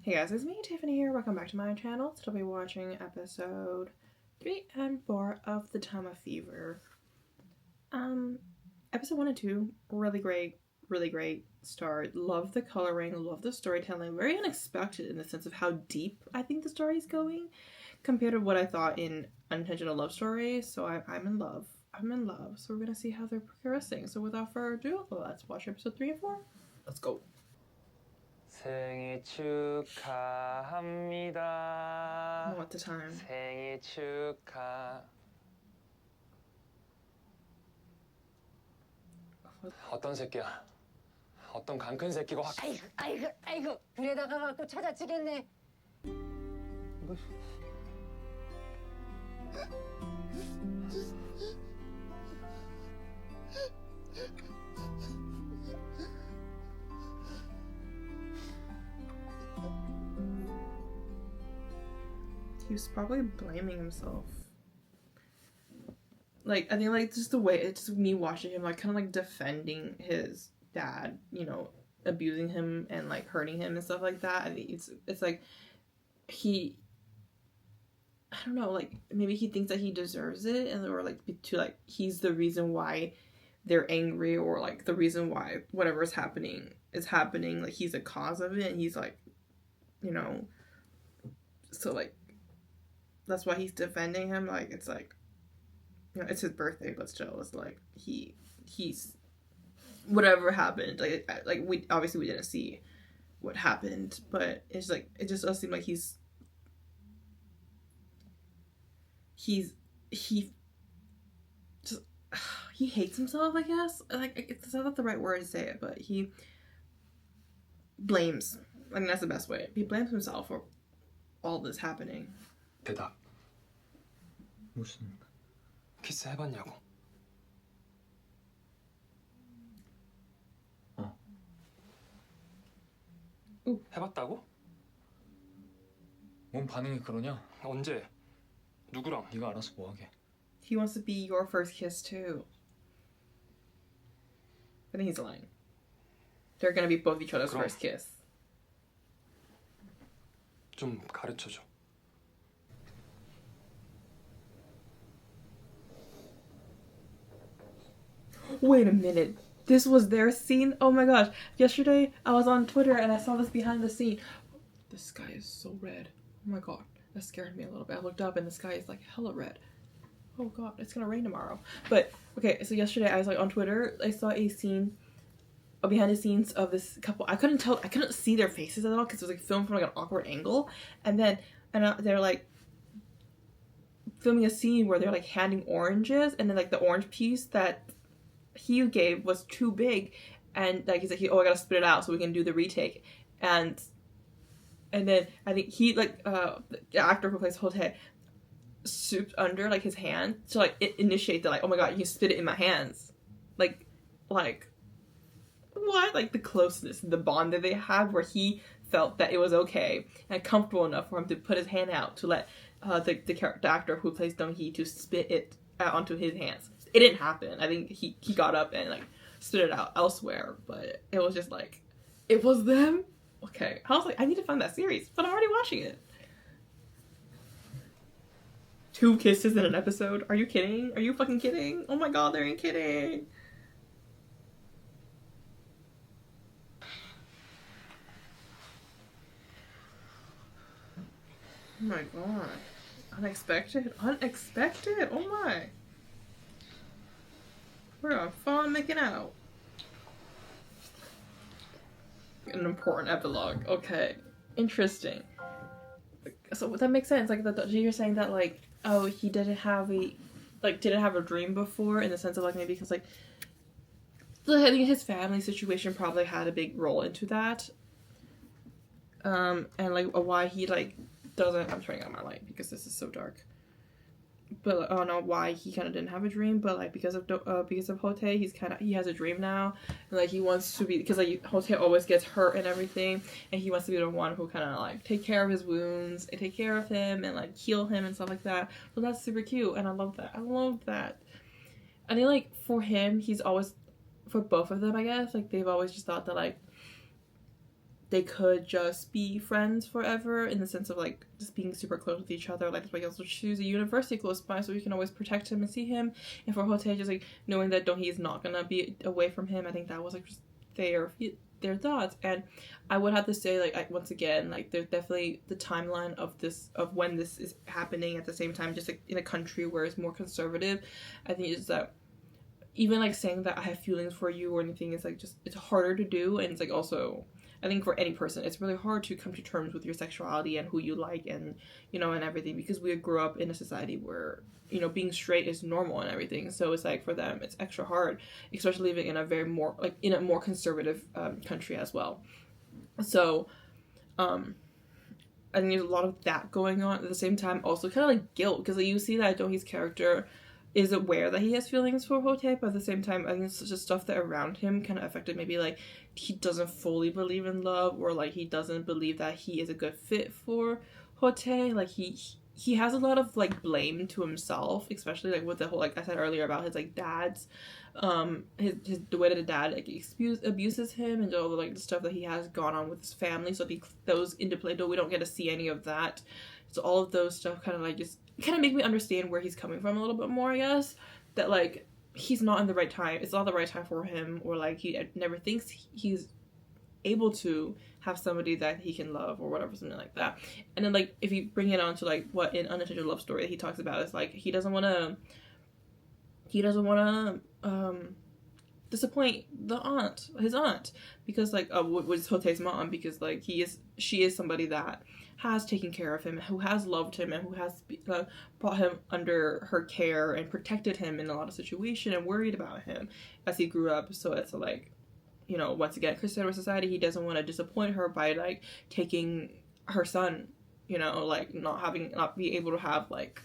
Hey guys, it's me, Tiffany here. Welcome back to my channel. Today we'll be watching episode 3 and 4 of The Tama Fever. Episode 1 and 2, really great start. Love the coloring, love the storytelling. Very unexpected in the sense of how deep I think the story is going compared to what I thought in Unintentional Love Story. So I'm in love. I'm in love. So we're gonna see how they're progressing. So without further ado, let's watch episode 3 and 4. Let's go. 생일 축하합니다. What the time? 생일 축하. 어떤 새끼야? 어떤 강큰 새끼가 확. 아이고 불에다가 갖고 찾아치겠네. He was probably blaming himself. Like, I think, like, just the way, it's just me watching him, like, kind of, like, defending his dad, you know, abusing him and, like, hurting him and stuff like that. I think it's like, I don't know, like, maybe he thinks that he deserves it, and or, like, he's the reason why they're angry, or, like, the reason why whatever is happening, like, he's the cause of it, and he's, like, you know, so, like, that's why he's defending him. Like, it's like, you know, it's his birthday, but still, it's like he's whatever happened. Like we obviously we didn't see what happened, but it's like it just does seem like he hates himself. I guess like it's not the right word to say it, but he blames. I mean, that's the best way. He blames himself for all this happening. 대답. 무슨 키스 해봤냐고? 해봤다고? 뭔 반응이 그러냐? 언제? 누구랑? 네가 알아서 뭐하게. He wants to be your first kiss too. I think he's lying. They're gonna be both each other's 그럼. first kiss. 좀 가르쳐줘. Wait a minute. This was their scene? Oh my gosh. Yesterday, I was on Twitter and I saw this behind the scene. The sky is so red. Oh my god. That scared me a little bit. I looked up and the sky is like hella red. Oh god, it's gonna rain tomorrow. But, okay, so yesterday I was like on Twitter, I saw a scene, a behind the scenes of this couple. I couldn't see their faces at all because it was like filmed from like an awkward angle. And then, they're like filming a scene where they're like handing oranges, and then like the orange piece that he gave was too big, and like he's like, I gotta spit it out so we can do the retake, and then I think he like the actor who plays Hotae souped under like his hand to like initiate the like, oh my god, you spit it in my hands, like what, like the closeness, the bond that they had, where he felt that it was okay and comfortable enough for him to put his hand out to let the actor who plays Dong-hee to spit it out onto his hands. It didn't happen. I think he got up and like stood it out elsewhere, but it was just like, it was them? Okay. I was like, I need to find that series, but I'm already watching it. 2 kisses in an episode? Are you kidding? Are you fucking kidding? Oh my god, they ain't kidding. Oh my god. Unexpected? Unexpected? Oh my. We're on fun making out. An important epilogue. Okay. Interesting. So that makes sense. Like you're saying that like, oh, he didn't have a dream before, in the sense of like maybe because like I think his family situation probably had a big role into that. And like why he like doesn't. I'm turning on my light because this is so dark. But like, I don't know why he kind of didn't have a dream, but like because of Hotae, he has a dream now, and like he wants to be, because like Hotae always gets hurt and everything, and he wants to be the one who kind of like take care of his wounds and take care of him and like heal him and stuff like that. So that's super cute, and I love that. I love that. I think like for him, he's always, for both of them, I guess, like they've always just thought that like they could just be friends forever, in the sense of like just being super close with each other. Like that's why he also choose a university close by so we can always protect him and see him. And for Hotae, just like knowing that he's not gonna be away from him, I think that was like just their thoughts. And I would have to say, like, once again, like there's definitely the timeline of when this is happening at the same time, just like in a country where it's more conservative. I think it's that even like saying that I have feelings for you or anything is like just it's harder to do. And it's like also I think for any person it's really hard to come to terms with your sexuality and who you like, and and everything, because we grew up in a society where being straight is normal and everything. So it's like for them it's extra hard, especially living in a more conservative country as well. So I think there's a lot of that going on at the same time. Also kind of like guilt, because like, you see that Dohye's character is aware that he has feelings for Hotae, but at the same time I think it's just stuff that around him kind of affected. Maybe like he doesn't fully believe in love, or like he doesn't believe that he is a good fit for Hotae. Like he has a lot of like blame to himself, especially like with the whole, like I said earlier, about his like dad's his the way that the dad like abuses him, and all the like the stuff that he has gone on with his family. So those into play, though we don't get to see any of that. So all of those stuff kind of like just kind of make me understand where he's coming from a little bit more, I guess. That like he's not in the right time, it's not the right time for him, or like he never thinks he's able to have somebody that he can love or whatever, something like that. And then like if you bring it on to like what in Unintentional Love Story that he talks about is like he doesn't want to disappoint his aunt, because like was Hotae's mom, because like she is somebody that has taken care of him, who has loved him, and who has brought him under her care and protected him in a lot of situations and worried about him as he grew up. So it's like, once again, conservative society, he doesn't want to disappoint her by like taking her son, like not being able to have like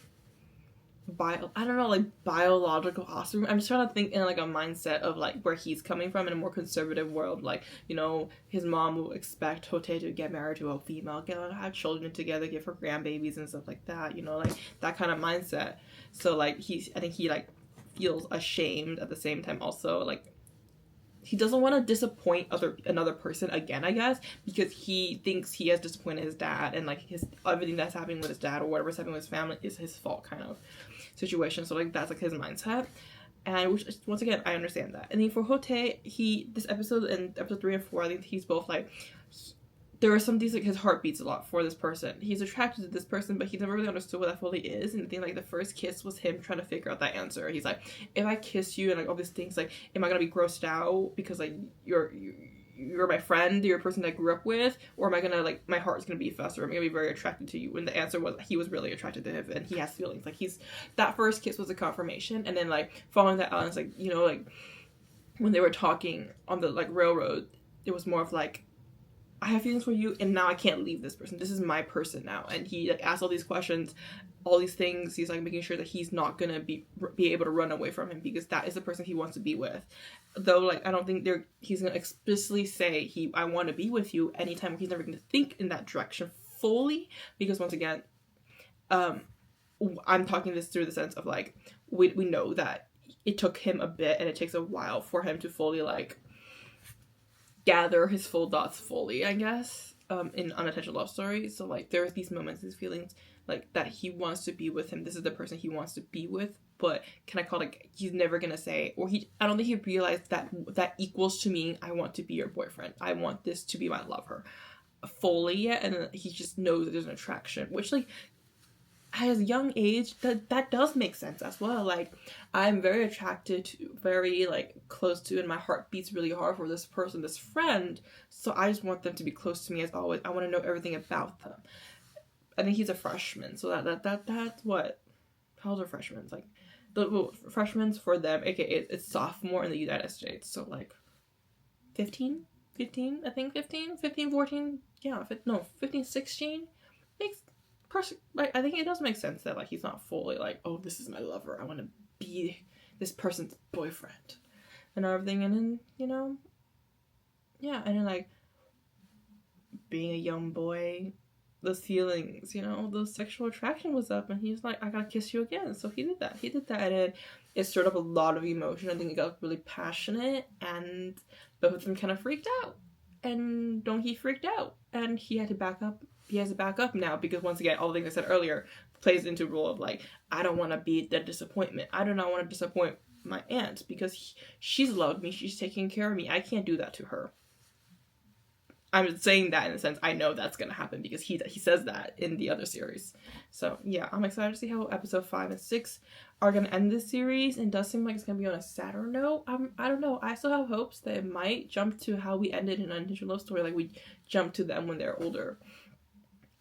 biological offspring. I'm just trying to think in like a mindset of like where he's coming from in a more conservative world. Like, his mom will expect Hotae to get married to a female, have children together, give her grandbabies and stuff like that, like that kind of mindset. So like I think he like feels ashamed at the same time. Also like he doesn't want to disappoint another person again, I guess, because he thinks he has disappointed his dad, and like everything that's happening with his dad or whatever's happening with his family is his fault kind of situation. So like that's like his mindset, and which once again I understand that. And then for Hotae, this episode and episode 3 and 4, I think he's both like there are some things like his heart beats a lot for this person. He's attracted to this person, but he never really understood what that fully is. And I think like the first kiss was him trying to figure out that answer. He's like, if I kiss you and like all these things, like, am I gonna be grossed out because like you're my friend, you're a person that I grew up with, or am I gonna like my heart's gonna beat faster? I'm gonna be very attracted to you. And the answer was he was really attracted to him, and he has feelings. Like that first kiss was a confirmation, and then like following that out, it's like like when they were talking on the like railroad, it was more of like, I have feelings for you, and now I can't leave this person. This is my person now. And he like asks all these questions, all these things. He's like making sure that he's not gonna be able to run away from him, because that is the person he wants to be with. Though like I don't think he's gonna explicitly say I want to be with you anytime. He's never gonna think in that direction fully, because once again, I'm talking this through the sense of like we know that it took him a bit, and it takes a while for him to fully like gather his full thoughts fully, I guess, in Unintentional Love Story. So like there's these moments, these feelings like that he wants to be with him. This is the person he wants to be with, but can I call like he's never gonna say, or I don't think he realized that equals to me, I want to be your boyfriend, I want this to be my lover fully yet. And he just knows that there's an attraction, which like at his young age, that does make sense as well. Like I'm very attracted to, very like close to, and my heart beats really hard for this person, this friend, so I just want them to be close to me as always. I want to know everything about them. I think he's a freshman, so that's what, how old are freshmen? Like the freshmen for them, aka it's sophomore in the United States, so like 15 I think 15 14, yeah, no 15 16 makes like I think it does make sense that like he's not fully like, oh, this is my lover, I want to be this person's boyfriend and everything. And then yeah, and then like being a young boy, those feelings, those sexual attraction was up, and he's like, I gotta kiss you again. So he did that, and it stirred up a lot of emotion. I think it got really passionate, and both of them kind of freaked out. and Dong-hee freaked out, and he had to back up. He has to back up now because, once again, all the things I said earlier plays into the role of like, I don't want to be the disappointment. I do not want to disappoint my aunt because she's loved me. She's taking care of me. I can't do that to her. I'm saying that in the sense I know that's gonna happen because he says that in the other series. So yeah, I'm excited to see how episode 5 and 6 are gonna end this series, and it does seem like it's gonna be on a sadder note. I don't know. I still have hopes that it might jump to how we ended in Unintentional Love Story, like we jump to them when they're older.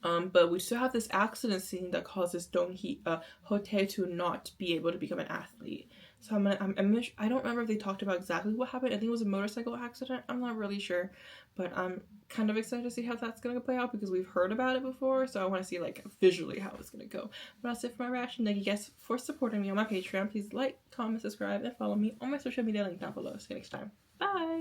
But we still have this accident scene that causes Hotae to not be able to become an athlete. So I don't remember if they talked about exactly what happened. I think it was a motorcycle accident. I'm not really sure, but I'm kind of excited to see how that's gonna play out because we've heard about it before. So I want to see like visually how it's gonna go. But that's it for my reaction. Thank you guys for supporting me on my Patreon. Please like, comment, subscribe, and follow me on my social media link down below. See you next time. Bye.